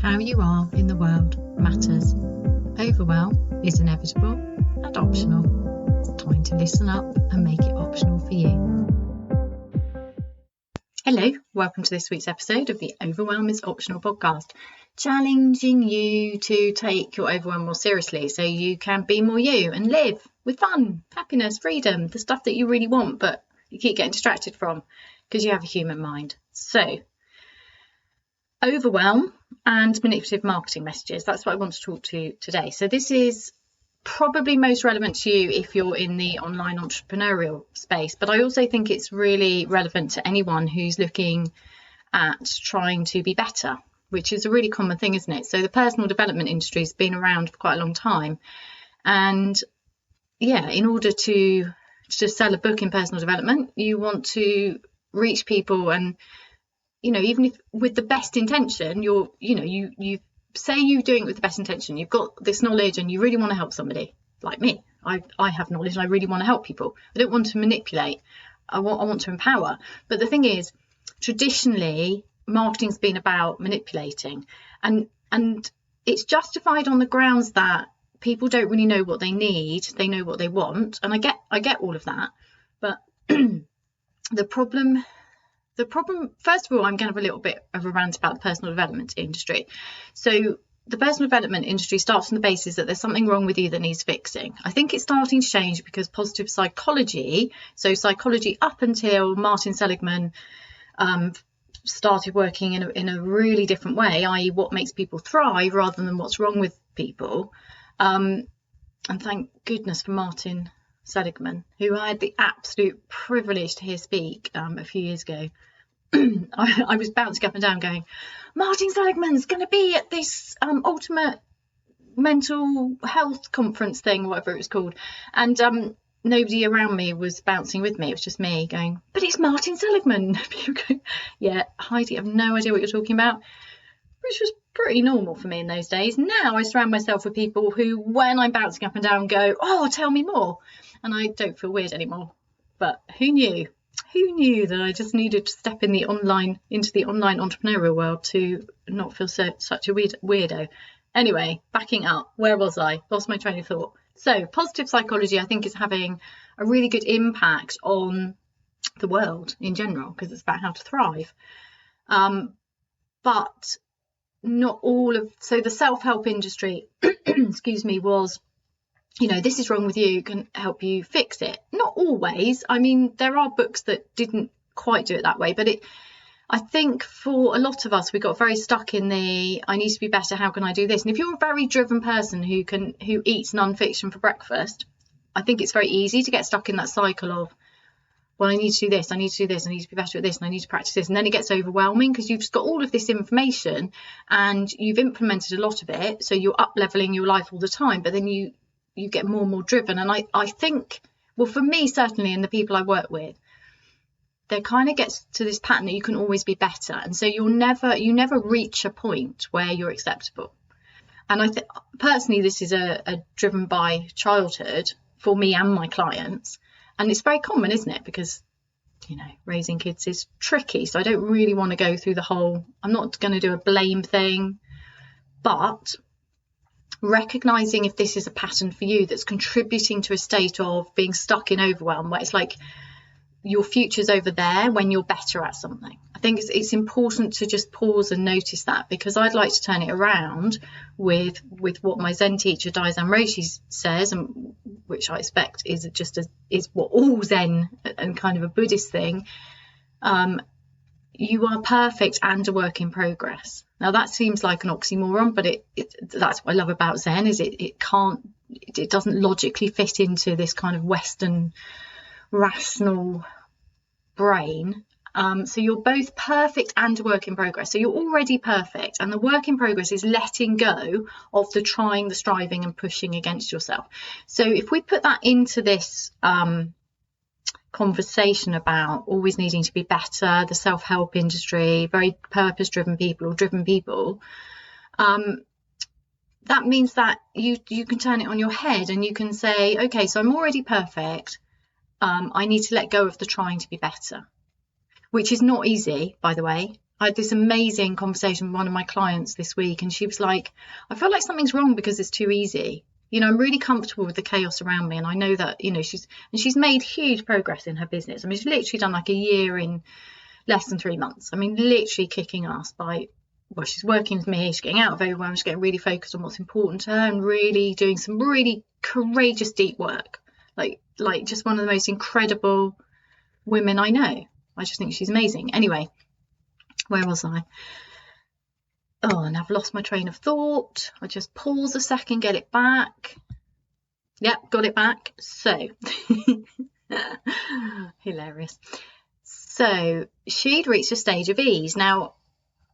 How you are in the world matters. Overwhelm is inevitable and optional. Time to listen up and make it optional for you. Hello, welcome to this week's episode of the Overwhelm is Optional podcast, challenging you to take your overwhelm more seriously so you can be more you and live with fun, happiness, freedom, the stuff that you really want but you keep getting distracted from because you have a human mind. So, overwhelm and manipulative marketing messages. That's what I want to talk to you today. So this is probably most relevant to you if you're in the online entrepreneurial space, but I also think it's really relevant to anyone who's looking at trying to be better, which is a really common thing, isn't it? So the personal development industry has been around for quite a long time. And yeah, in order to sell a book in personal development, you want to reach people and even if with the best intention, you say you're doing it with the best intention, you've got this knowledge and you really want to help somebody like me. I have knowledge and I really want to help people. I don't want to manipulate. I want to empower. But the thing is, traditionally, marketing's been about manipulating, and it's justified on the grounds that people don't really know what they need. They know what they want, and I get all of that. But the problem, first of all, I'm going to have a little bit of a rant about the personal development industry. So the personal development industry starts on the basis that there's something wrong with you that needs fixing. I think it's starting to change because positive psychology, so psychology up until Martin Seligman started working in a really different way, i.e. what makes people thrive rather than what's wrong with people. And thank goodness for Martin Seligman, who I had the absolute privilege to hear speak a few years ago. I was bouncing up and down going, Martin Seligman's going to be at this ultimate mental health conference thing, whatever it was called. And nobody around me was bouncing with me. It was just me going, but it's Martin Seligman. People go, yeah, Heidi, I have no idea what you're talking about, which was pretty normal for me in those days. Now I surround myself with people who, when I'm bouncing up and down, go, oh, tell me more. And I don't feel weird anymore. But who knew? Who knew that I just needed to step into the online entrepreneurial world to not feel such a weirdo? Anyway, backing up, where was I? Lost my train of thought. So positive psychology, I think, is having a really good impact on the world in general because it's about how to thrive. But not all of, so the self-help industry, excuse me, was, this is wrong with you, can help you fix it. Not always. I mean, there are books that didn't quite do it that way, but I think for a lot of us, we got very stuck in I need to be better, how can I do this? And if you're a very driven person who eats non-fiction for breakfast, I think it's very easy to get stuck in that cycle of, well, I need to do this, I need to do this, I need to be better at this, and I need to practice this. And then it gets overwhelming because you've just got all of this information and you've implemented a lot of it. So you're up leveling your life all the time, but then you get more and more driven. And I think, well, for me, certainly, and the people I work with, there kind of gets to this pattern that you can always be better. And so you never reach a point where you're acceptable. And I think personally, this is a driven by childhood for me and my clients. And it's very common, isn't it? Because, raising kids is tricky. So I don't really want to go through the whole, I'm not going to do a blame thing, but recognizing if this is a pattern for you that's contributing to a state of being stuck in overwhelm, where it's like your future's over there when you're better at something. I think it's important to just pause and notice that, because I'd like to turn it around with what my Zen teacher Daizan Roshi says, and which I expect is what all Zen and kind of a Buddhist thing. You are perfect and a work in progress. Now that seems like an oxymoron, but that's what I love about Zen, is it doesn't logically fit into this kind of Western rational brain. So you're both perfect and a work in progress. So you're already perfect, and the work in progress is letting go of the trying, the striving and pushing against yourself. So if we put that into this conversation about always needing to be better, the self-help industry, very purpose-driven people or driven people, that means that you can turn it on your head and you can say, okay, so I'm already perfect. I need to let go of the trying to be better, which is not easy, by the way. I had this amazing conversation with one of my clients this week, and she was like, I feel like something's wrong because it's too easy. You know, I'm really comfortable with the chaos around me, and I know that, you know, she's made huge progress in her business. I mean, she's literally done like a year in less than 3 months. I mean, literally kicking ass by, well, she's working with me, she's getting out of Overwhelm, she's getting really focused on what's important to her, and really doing some really courageous, deep work. Like just one of the most incredible women I know. I just think she's amazing. Anyway, where was I? Oh, and I've lost my train of thought. I just pause a second, get it back. Yep, got it back. So, hilarious. So she'd reached a stage of ease. Now,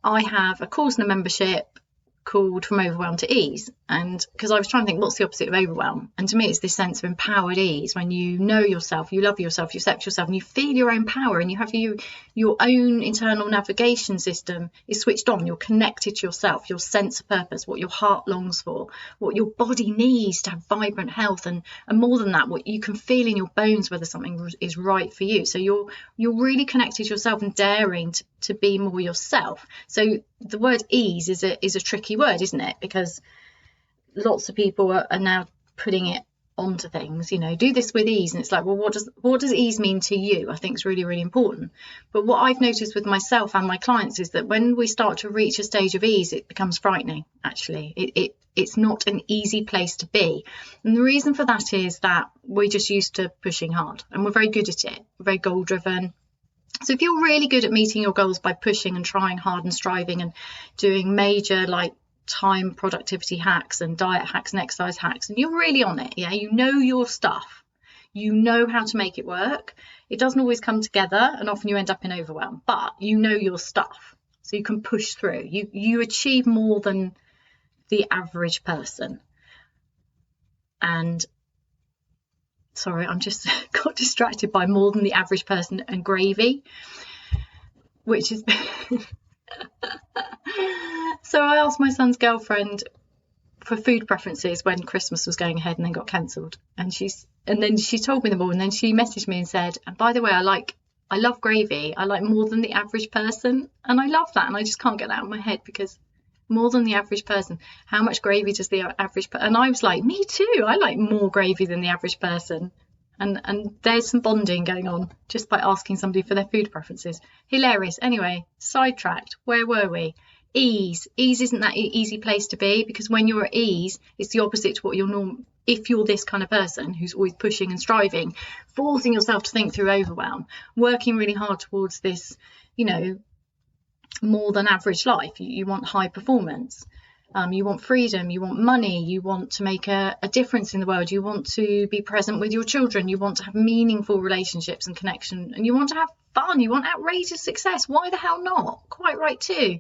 I have a course and a membership called From Overwhelm to Ease, and because I was trying to think what's the opposite of overwhelm, and to me it's this sense of empowered ease, when you know yourself, you love yourself, you accept yourself, and you feel your own power, and you have your own internal navigation system is switched on. You're connected to yourself, your sense of purpose, what your heart longs for, what your body needs to have vibrant health, and more than that, what you can feel in your bones whether something is right for you. So you're really connected to yourself and daring to be more yourself. So the word ease is a tricky word, isn't it? Because lots of people are now putting it onto things, you know, do this with ease, and it's like, well, what does ease mean to you? I think it's really, really important. But what I've noticed with myself and my clients is that when we start to reach a stage of ease, it becomes frightening. Actually, it's not an easy place to be, and the reason for that is that we're just used to pushing hard, and we're very good at it. We're very goal driven. So if you're really good at meeting your goals by pushing and trying hard and striving and doing major like time productivity hacks and diet hacks and exercise hacks, and you're really on it, yeah, you know your stuff, you know how to make it work. It doesn't always come together, and often you end up in overwhelm, but you know your stuff, so you can push through. You achieve more than the average person. And sorry, I'm just got distracted by more than the average person and gravy, which is so I asked my son's girlfriend for food preferences when Christmas was going ahead and then got cancelled, and then she told me them all, and then she messaged me and said, and by the way, I love gravy, I like more than the average person. And I love that, and I just can't get that out of my head, because more than the average person, how much gravy does the average person? And I was like, me too, I like more gravy than the average person. And there's some bonding going on just by asking somebody for their food preferences. Hilarious. Anyway, sidetracked. Where were we? Ease isn't that easy place to be, because when you're at ease, it's the opposite to what you're if you're this kind of person who's always pushing and striving, forcing yourself to think through overwhelm, working really hard towards this, you know, more than average life. You want high performance, you want freedom, you want money, you want to make a difference in the world, you want to be present with your children, you want to have meaningful relationships and connection, and you want to have fun, you want outrageous success. Why the hell not? Quite right too.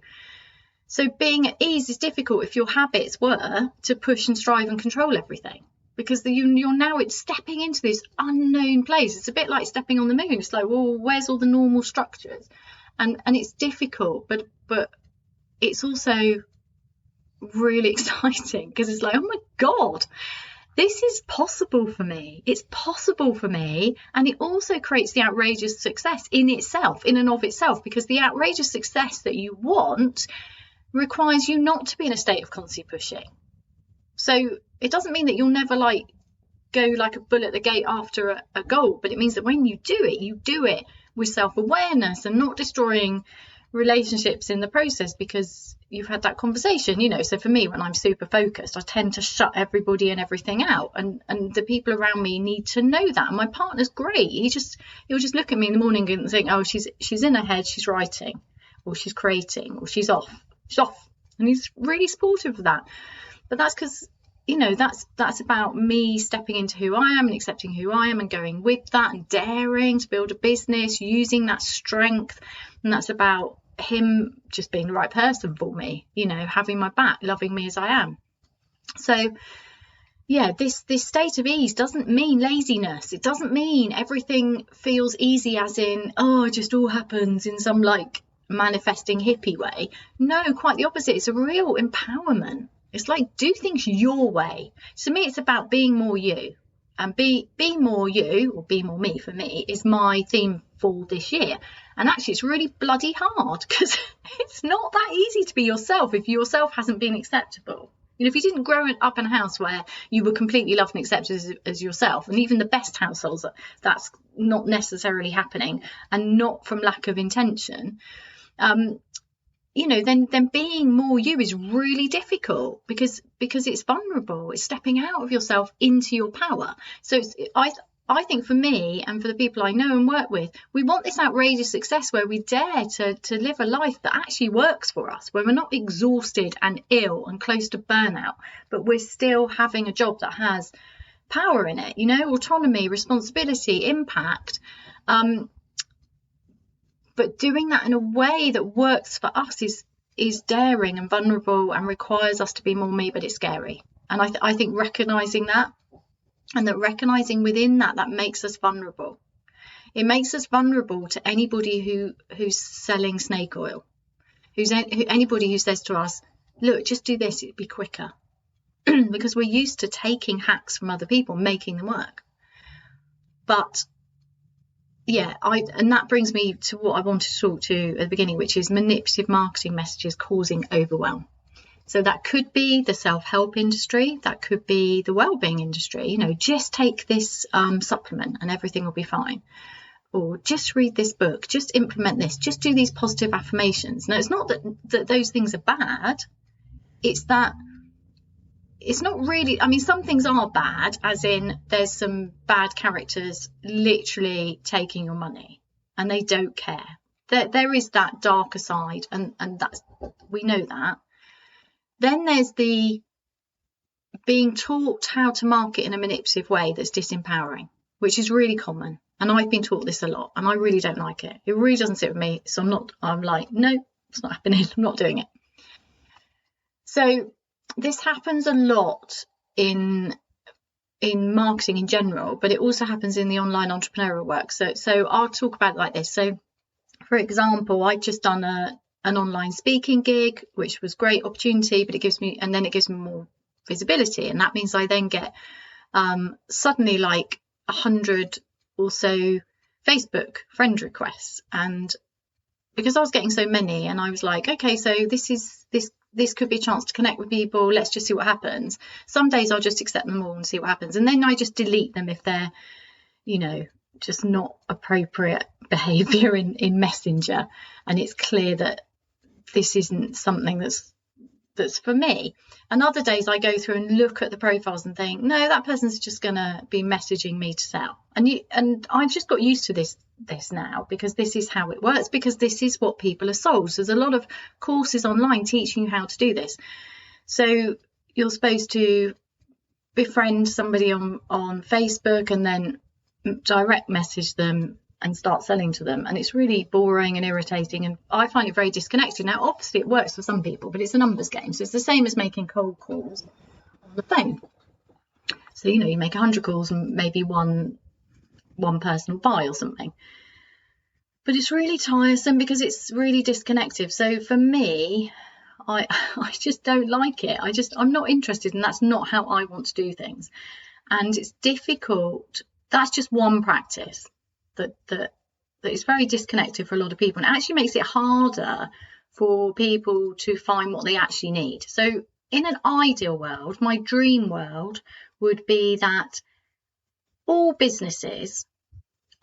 So being at ease is difficult if your habits were to push and strive and control everything, because you're now stepping into this unknown place. It's a bit like stepping on the moon. It's like, well, where's all the normal structures? And it's difficult, but it's also really exciting, because it's like, oh my God, this is possible for me. It's possible for me. And it also creates the outrageous success in itself, in and of itself, because the outrageous success that you want requires you not to be in a state of constantly pushing. So it doesn't mean that you'll never go like a bull at the gate after a goal, but it means that when you do it with self-awareness and not destroying relationships in the process because you've had that conversation, you know. So for me, when I'm super focused, I tend to shut everybody and everything out, and the people around me need to know that. And my partner's great. He'll just look at me in the morning and think, oh, she's in her head, she's writing, or she's creating, or she's off, and he's really supportive of that. But that's because, you know, that's about me stepping into who I am and accepting who I am and going with that and daring to build a business using that strength. And that's about him just being the right person for me, you know, having my back, loving me as I am. So yeah, this state of ease doesn't mean laziness. It doesn't mean everything feels easy, as in, oh, it just all happens in some like manifesting hippie way. No, quite the opposite. It's a real empowerment. It's like, do things your way. To me, it's about being more you And be more you, or be more me, for me, is my theme for this year. And actually it's really bloody hard, because it's not that easy to be yourself if yourself hasn't been acceptable. You know, if you didn't grow up in a house where you were completely loved and accepted as yourself, and even the best households, that's not necessarily happening, and not from lack of intention, you know, then being more you is really difficult, because it's vulnerable. It's stepping out of yourself into your power. So I think for me, and for the people I know and work with, we want this outrageous success where we dare to live a life that actually works for us, where we're not exhausted and ill and close to burnout, but we're still having a job that has power in it, you know, autonomy, responsibility, impact. But doing that in a way that works for us is daring and vulnerable, and requires us to be more me, but it's scary. And I think recognizing that, and that recognizing within that makes us vulnerable. It makes us vulnerable to anybody who's selling snake oil, anybody who says to us, look, just do this, it'd be quicker. Because we're used to taking hacks from other people, making them work. But yeah, and that brings me to what I wanted to talk to at the beginning, which is manipulative marketing messages causing overwhelm. So that could be the self-help industry, that could be the well-being industry. You know, just take this supplement and everything will be fine. Or just read this book, just implement this, just do these positive affirmations. Now, it's not that those things are bad. It's that it's not really, I mean, some things are bad, as in there's some bad characters literally taking your money and they don't care. There is that darker side, and that's, we know that. Then there's the being taught how to market in a manipulative way that's disempowering, which is really common. And I've been taught this a lot, and I really don't like it. It really doesn't sit with me. So I'm like, no, it's not happening. I'm not doing it. So this happens a lot in marketing in general, but it also happens in the online entrepreneurial work. So I'll talk about it like this. So for example, I've just done an online speaking gig, which was great opportunity, but it gives me more visibility. And that means I then get suddenly like 100 or so Facebook friend requests. And because I was getting so many, and I was like, okay, so this could be a chance to connect with people. Let's just see what happens. Some days I'll just accept them all and see what happens. And then I just delete them if they're, you know, just not appropriate behavior in Messenger. And it's clear that this isn't something that's for me. And other days I go through and look at the profiles and think, no, that person's just going to be messaging me to sell. And I've just got used to this now, because this is how it works, because this is what people are sold. So there's a lot of courses online teaching you how to do this. So you're supposed to befriend somebody on Facebook and then direct message them and start selling to them, and it's really boring and irritating, and I find it very disconnected. Now obviously it works for some people, but it's a numbers game. So it's the same as making cold calls on the phone. So, you know, you make 100 calls and maybe one person will buy or something, but it's really tiresome because it's really disconnected. So for me, I just don't like it. I'm not interested, and that's not how I want to do things. And it's difficult. That's just one practice that is very disconnected for a lot of people, and actually makes it harder for people to find what they actually need. So in an ideal world, my dream world would be that all businesses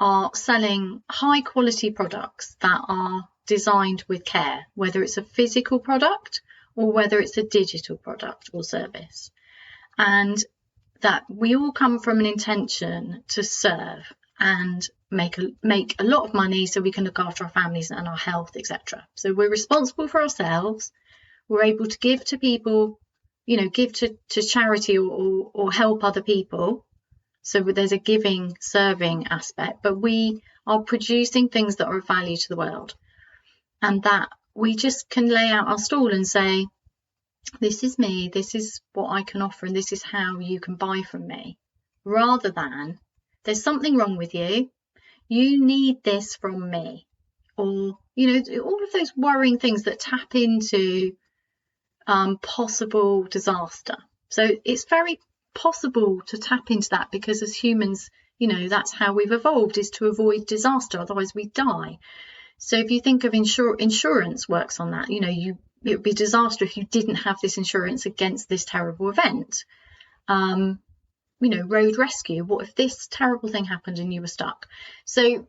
are selling high quality products that are designed with care, whether it's a physical product or whether it's a digital product or service, and that we all come from an intention to serve and make a lot of money so we can look after our families and our health, etc. So we're responsible for ourselves. We're able to give to people, you know, give to charity or help other people. So there's a giving, serving aspect, but we are producing things that are of value to the world, and that we just can lay out our stall and say, this is me, this is what I can offer, and this is how you can buy from me, rather than there's something wrong with you, you need this from me, or, you know, all of those worrying things that tap into possible disaster. So it's very possible to tap into that, because as humans, you know, that's how we've evolved, is to avoid disaster, otherwise we die. So if you think of insurance works on that, you know, it would be disaster if you didn't have this insurance against this terrible event. You know, road rescue, what if this terrible thing happened and you were stuck? So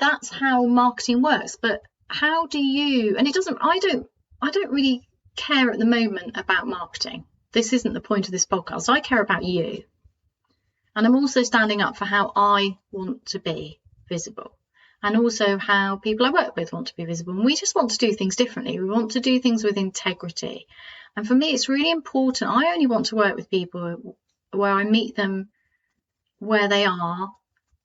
that's how marketing works. But how do you, and it doesn't, I don't really care at the moment about marketing. This isn't the point of this podcast. I care about you. And I'm also standing up for how I want to be visible, and also how people I work with want to be visible. And we just want to do things differently. We want to do things with integrity. And for me, it's really important. I only want to work with people where I meet them where they are.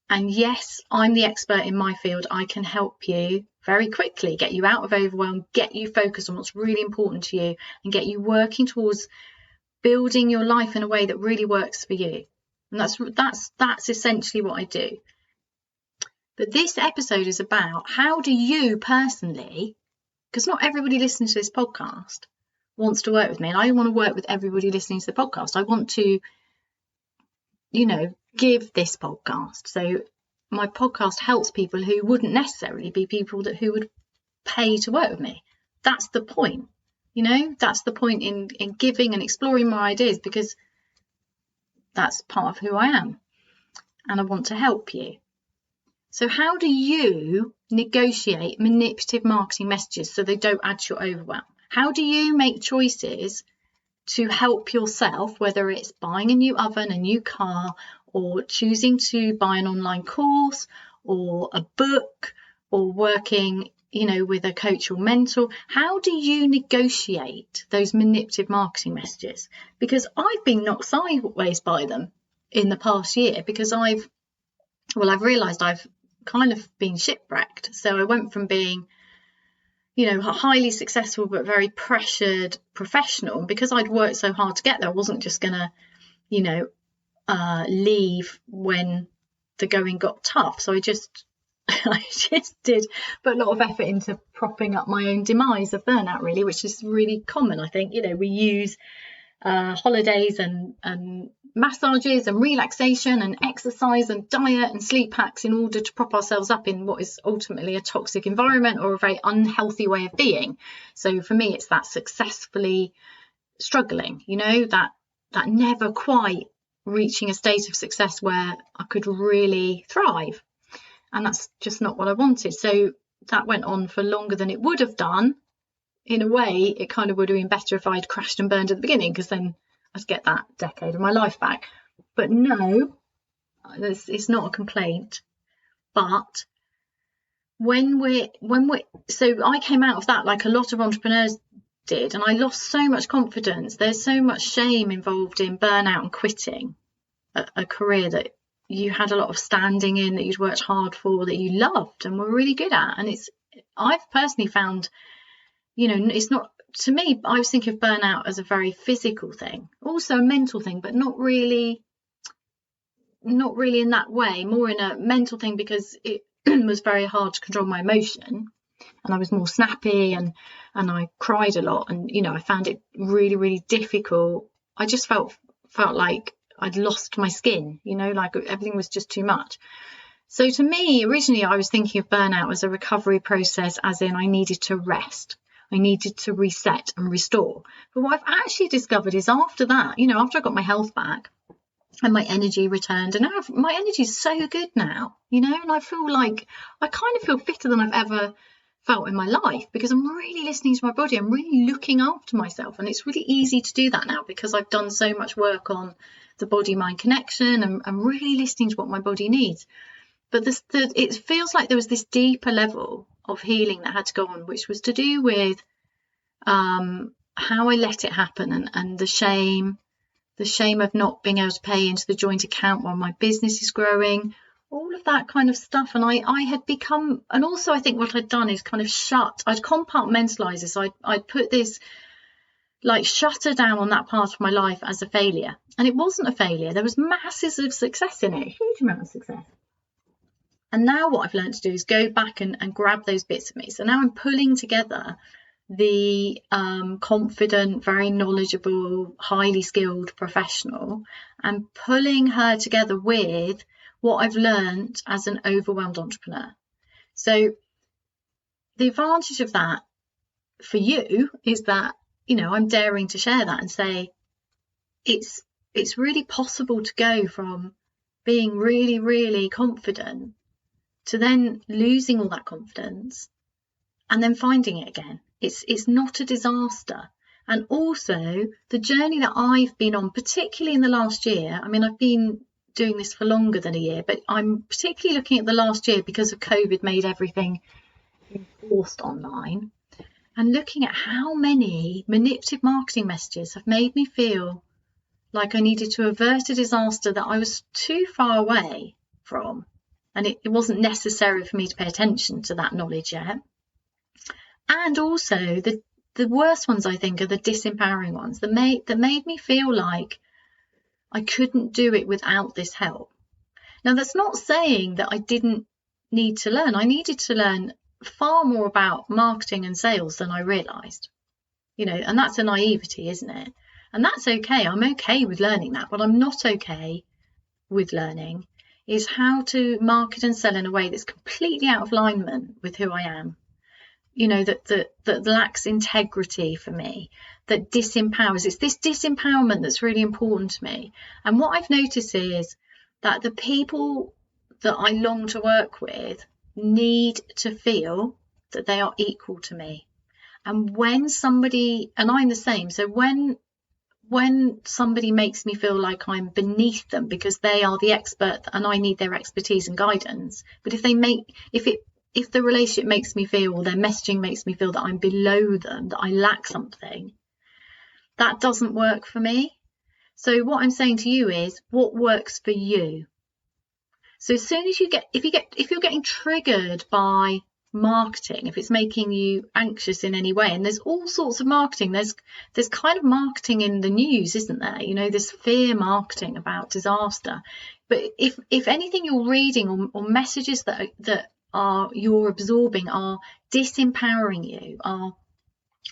And yes, I'm the expert in my field. I can help you very quickly, get you out of overwhelm, get you focused on what's really important to you, and get you working towards building your life in a way that really works for you. And that's essentially what I do. But this episode is about, how do you personally, because not everybody listening to this podcast wants to work with me, and I want to work with everybody listening to the podcast. I want to, you know, give this podcast. So my podcast helps people who wouldn't necessarily be people who would pay to work with me. That's the point. You know, that's the point in giving and exploring my ideas, because that's part of who I am, and I want to help you. So how do you negotiate manipulative marketing messages so they don't add to your overwhelm? How do you make choices to help yourself, whether it's buying a new oven, a new car, or choosing to buy an online course or a book, or working, you know, with a coach or mentor? How do you negotiate those manipulative marketing messages? Because I've been knocked sideways by them in the past year, because I've realised I've kind of been shipwrecked. So I went from being, you know, a highly successful but very pressured professional, because I'd worked so hard to get there. I wasn't just going to, you know, leave when the going got tough. So I just did put a lot of effort into propping up my own demise of burnout, really, which is really common. I think, you know, we use holidays and massages and relaxation and exercise and diet and sleep hacks in order to prop ourselves up in what is ultimately a toxic environment or a very unhealthy way of being. So for me, it's that successfully struggling, you know, that never quite reaching a state of success where I could really thrive. And that's just not what I wanted. So that went on for longer than it would have done. In a way, it kind of would have been better if I'd crashed and burned at the beginning, because then I'd get that decade of my life back. But no, it's not a complaint. But so I came out of that like a lot of entrepreneurs did, and I lost so much confidence. There's so much shame involved in burnout and quitting a career that you had a lot of standing in, that you'd worked hard for, that you loved and were really good at. And I've personally found, you know, it's not, to me, I was thinking of burnout as a very physical thing, also a mental thing, but not really in that way, more in a mental thing, because it was very hard to control my emotion, and I was more snappy, and I cried a lot, and, you know, I found it really, really difficult. I just felt like I'd lost my skin, you know, like everything was just too much. So to me, originally, I was thinking of burnout as a recovery process, as in I needed to rest. I needed to reset and restore. But what I've actually discovered is after that, you know, after I got my health back and my energy returned, and now my energy is so good now, you know, and I feel like I kind of feel fitter than I've ever felt in my life, because I'm really listening to my body. I'm really looking after myself. And it's really easy to do that now, because I've done so much work on the body-mind connection, and I'm really listening to what my body needs. But it feels like there was this deeper level of healing that had to go on, which was to do with how I let it happen, and the shame of not being able to pay into the joint account while my business is growing, all of that kind of stuff. And I had become, and also I think what I'd done is kind of I'd compartmentalize this. I'd put this like shutter down on that part of my life as a failure, and it wasn't a failure. There was masses of success in it, a huge amount of success. And now what I've learned to do is go back and grab those bits of me. So now I'm pulling together the confident, very knowledgeable, highly skilled professional, and pulling her together with what I've learned as an overwhelmed entrepreneur. So the advantage of that for you is that, you know, I'm daring to share that and say it's really possible to go from being really, really confident to then losing all that confidence and then finding it again. It's not a disaster. And also the journey that I've been on, particularly in the last year, I mean, I've been doing this for longer than a year, but I'm particularly looking at the last year because of COVID made everything enforced online, and looking at how many manipulative marketing messages have made me feel like I needed to avert a disaster that I was too far away from. And it wasn't necessary for me to pay attention to that knowledge yet. And also the worst ones, I think, are the disempowering ones that made me feel like I couldn't do it without this help. Now, that's not saying that I didn't need to learn. I needed to learn far more about marketing and sales than I realised, you know, and that's a naivety, isn't it? And that's okay. I'm okay with learning that. What I'm not okay with learning is how to market and sell in a way that's completely out of alignment with who I am. You know, that lacks integrity for me, that disempowers. It's this disempowerment that's really important to me. And what I've noticed is that the people that I long to work with need to feel that they are equal to me. And when somebody, and I'm the same, so when somebody makes me feel like I'm beneath them because they are the expert and I need their expertise and guidance, but if the relationship makes me feel, or their messaging makes me feel that I'm below them, that I lack something, that doesn't work for me. So what I'm saying to you is, what works for you? So as soon as if you're getting triggered by marketing, if it's making you anxious in any way, and there's all sorts of marketing, there's kind of marketing in the news, isn't there? You know, there's fear marketing about disaster. But if anything you're reading or messages that you're absorbing are disempowering you,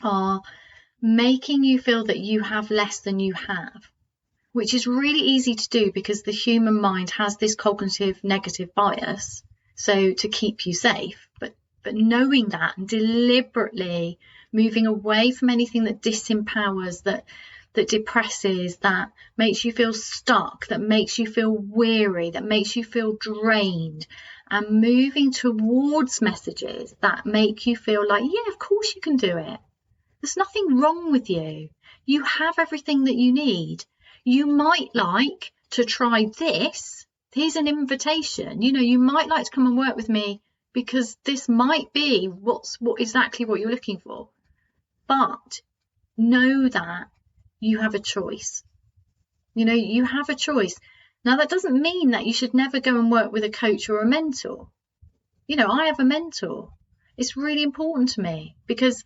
are making you feel that you have less than you have, which is really easy to do because the human mind has this cognitive negative bias, so to keep you safe. But knowing that and deliberately moving away from anything that disempowers, that depresses, that makes you feel stuck, that makes you feel weary, that makes you feel drained, and moving towards messages that make you feel like, yeah, of course you can do it. There's nothing wrong with you. You have everything that you need. You might like to try this. Here's an invitation. You know, you might like to come and work with me because this might be exactly what you're looking for. But know that you have a choice. You know, you have a choice. Now, that doesn't mean that you should never go and work with a coach or a mentor. You know, I have a mentor. It's really important to me because,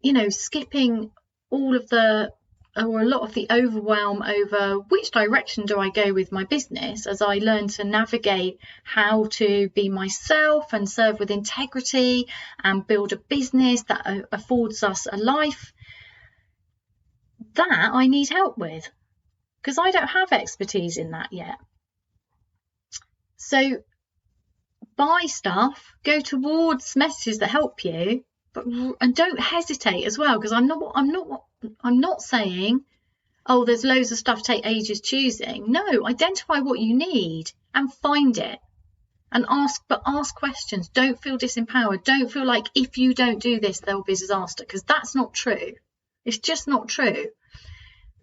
you know, skipping all of the, or a lot of the overwhelm over which direction do I go with my business as I learn to navigate how to be myself and serve with integrity and build a business that affords us a life, that I need help with because I don't have expertise in that yet. So buy stuff, go towards messages that help you, and don't hesitate as well, because I'm not saying, oh, there's loads of stuff, take ages choosing. No, identify what you need and find it and ask questions. Don't feel disempowered. Don't feel like if you don't do this, there'll be a disaster, because that's not true. It's just not true.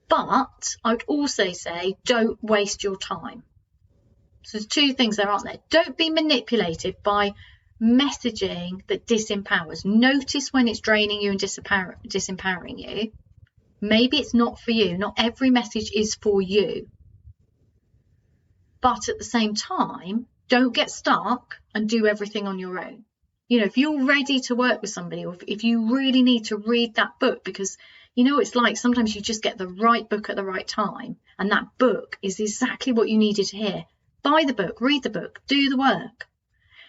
But I would also say, don't waste your time. So there's two things there, aren't there? Don't be manipulated by messaging that disempowers. Notice when it's draining you and disempowering you. Maybe it's not for you. Not every message is for you. But at the same time, don't get stuck and do everything on your own. You know, if you're ready to work with somebody, or if you really need to read that book, because you know, it's like sometimes you just get the right book at the right time, and that book is exactly what you needed to hear. Buy the book, read the book, do the work.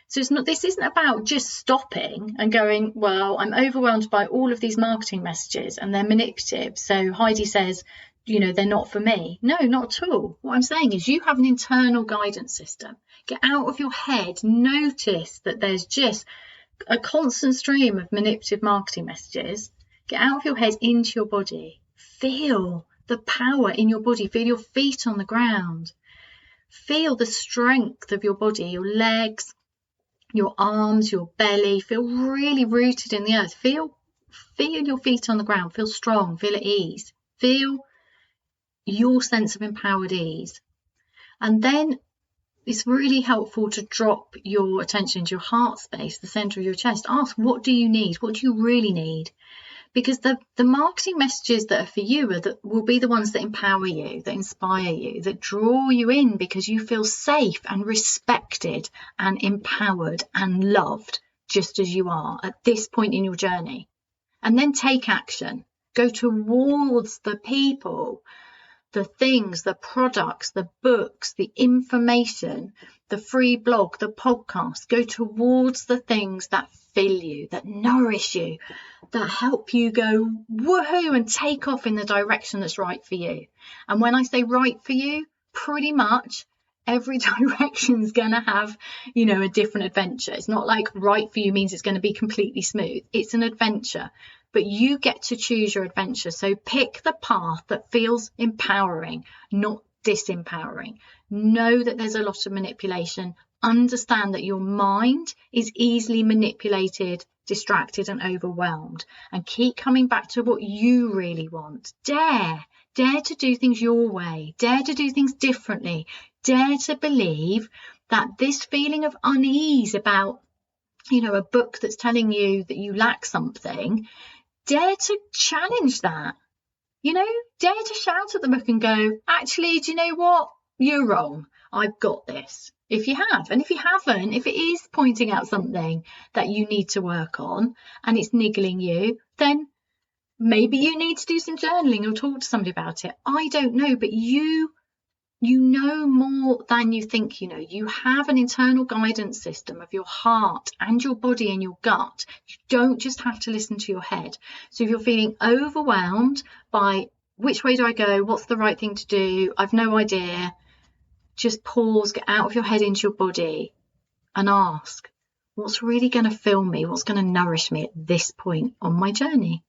So this isn't about just stopping and going, well, I'm overwhelmed by all of these marketing messages and they're manipulative. So Heidi says, they're not for me. No, not at all. What I'm saying is you have an internal guidance system. Get out of your head. Notice that there's just a constant stream of manipulative marketing messages. Get out of your head into your body. Feel the power in your body. Feel your feet on the ground. Feel the strength of your body, your legs, your arms, your belly. Feel really rooted in the earth. Feel your feet on the ground. Feel strong. Feel at ease. Feel your sense of empowered ease. And then it's really helpful to drop your attention into your heart space, the center of your chest. Ask, what do you need? What do you really need? Because the marketing messages that are for you will be the ones that empower you, that inspire you, that draw you in because you feel safe and respected and empowered and loved just as you are at this point in your journey. And then take action. Go towards the people, the things, the products, the books, the information, the free blog, the podcast. Go towards the things that fill you, that nourish you, that help you go woohoo and take off in the direction that's right for you. And when I say right for you, pretty much every direction's going to have, a different adventure. It's not like right for you means it's going to be completely smooth. It's an adventure. But you get to choose your adventure. So pick the path that feels empowering, not disempowering. Know that there's a lot of manipulation. Understand that your mind is easily manipulated, distracted, and overwhelmed. And keep coming back to what you really want. Dare to do things your way. Dare to do things differently. Dare to believe that this feeling of unease about, a book that's telling you that you lack something, dare to challenge that, dare to shout at the book and go, actually, do you know what? You're wrong. I've got this. If you have, and if you haven't, if it is pointing out something that you need to work on and it's niggling you, then maybe you need to do some journaling or talk to somebody about it. I don't know, but you know more than you think you know. You have an internal guidance system of your heart and your body and your gut. You don't just have to listen to your head. So if you're feeling overwhelmed by which way do I go? What's the right thing to do? I've no idea. Just pause, get out of your head into your body and ask, what's really going to fill me? What's going to nourish me at this point on my journey?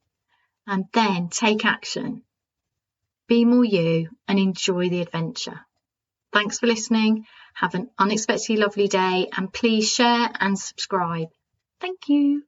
And then take action. Be more you and enjoy the adventure. Thanks for listening. Have an unexpectedly lovely day and please share and subscribe. Thank you.